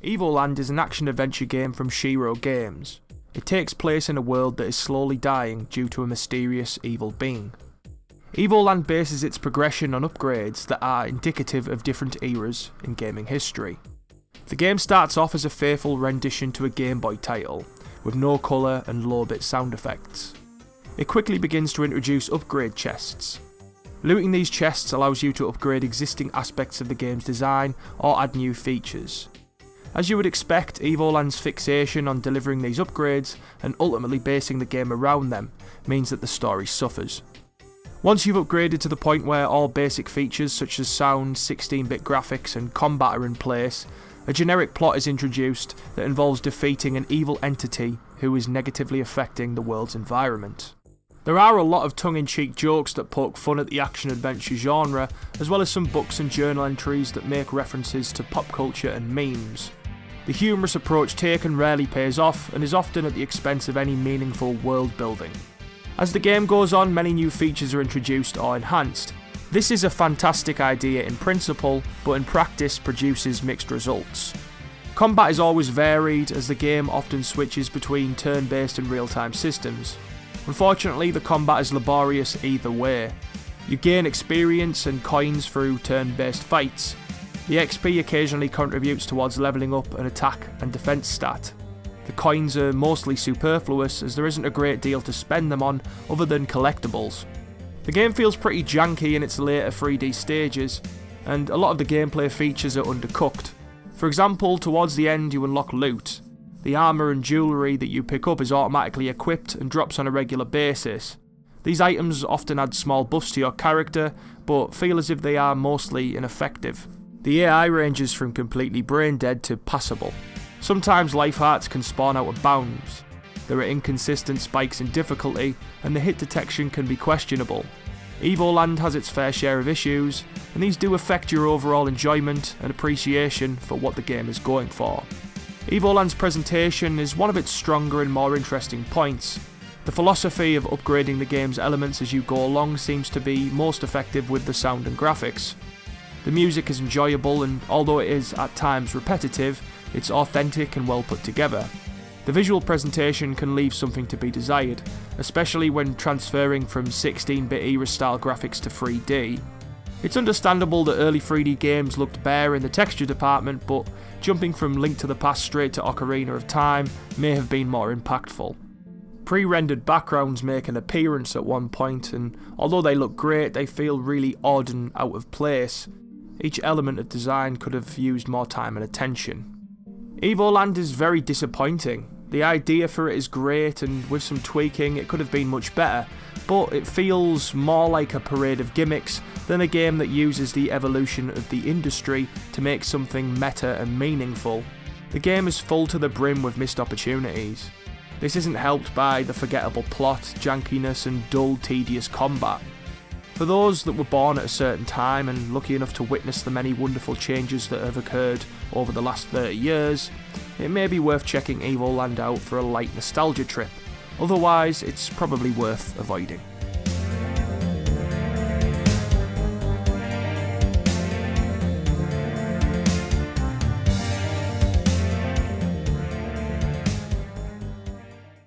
Evoland is an action-adventure game from Shiro Games. It takes place in a world that is slowly dying due to a mysterious evil being. Evoland bases its progression on upgrades that are indicative of different eras in gaming history. The game starts off as a faithful rendition to a Game Boy title, with no colour and low-bit sound effects. It quickly begins to introduce upgrade chests. Looting these chests allows you to upgrade existing aspects of the game's design or add new features. As you would expect, Evoland's fixation on delivering these upgrades and ultimately basing the game around them means that the story suffers. Once you've upgraded to the point where all basic features such as sound, 16-bit graphics and combat are in place, a generic plot is introduced that involves defeating an evil entity who is negatively affecting the world's environment. There are a lot of tongue-in-cheek jokes that poke fun at the action-adventure genre, as well as some books and journal entries that make references to pop culture and memes. The humorous approach taken rarely pays off and is often at the expense of any meaningful world building. As the game goes on, many new features are introduced or enhanced. This is a fantastic idea in principle, but in practice produces mixed results. Combat is always varied, as the game often switches between turn-based and real-time systems. Unfortunately, the combat is laborious either way. You gain experience and coins through turn-based fights. The XP occasionally contributes towards levelling up an attack and defense stat. The coins are mostly superfluous, as there isn't a great deal to spend them on other than collectibles. The game feels pretty janky in its later 3D stages, and a lot of the gameplay features are undercooked. For example, towards the end you unlock loot. The armour and jewellery that you pick up is automatically equipped and drops on a regular basis. These items often add small buffs to your character, but feel as if they are mostly ineffective. The AI ranges from completely brain dead to passable. Sometimes life hearts can spawn out of bounds. There are inconsistent spikes in difficulty, and the hit detection can be questionable. Evoland has its fair share of issues, and these do affect your overall enjoyment and appreciation for what the game is going for. Evoland's presentation is one of its stronger and more interesting points. The philosophy of upgrading the game's elements as you go along seems to be most effective with the sound and graphics. The music is enjoyable, and although it is at times repetitive, it's authentic and well put together. The visual presentation can leave something to be desired, especially when transferring from 16-bit era style graphics to 3D. It's understandable that early 3D games looked bare in the texture department, but jumping from Link to the Past straight to Ocarina of Time may have been more impactful. Pre-rendered backgrounds make an appearance at one point, and although they look great, they feel really odd and out of place. Each element of design could have used more time and attention. Evoland is very disappointing. The idea for it is great, and with some tweaking it could have been much better, but it feels more like a parade of gimmicks than a game that uses the evolution of the industry to make something meta and meaningful. The game is full to the brim with missed opportunities. This isn't helped by the forgettable plot, jankiness and dull, tedious combat. For those that were born at a certain time and lucky enough to witness the many wonderful changes that have occurred over the last 30 years, it may be worth checking Evoland out for a light nostalgia trip. Otherwise, it's probably worth avoiding.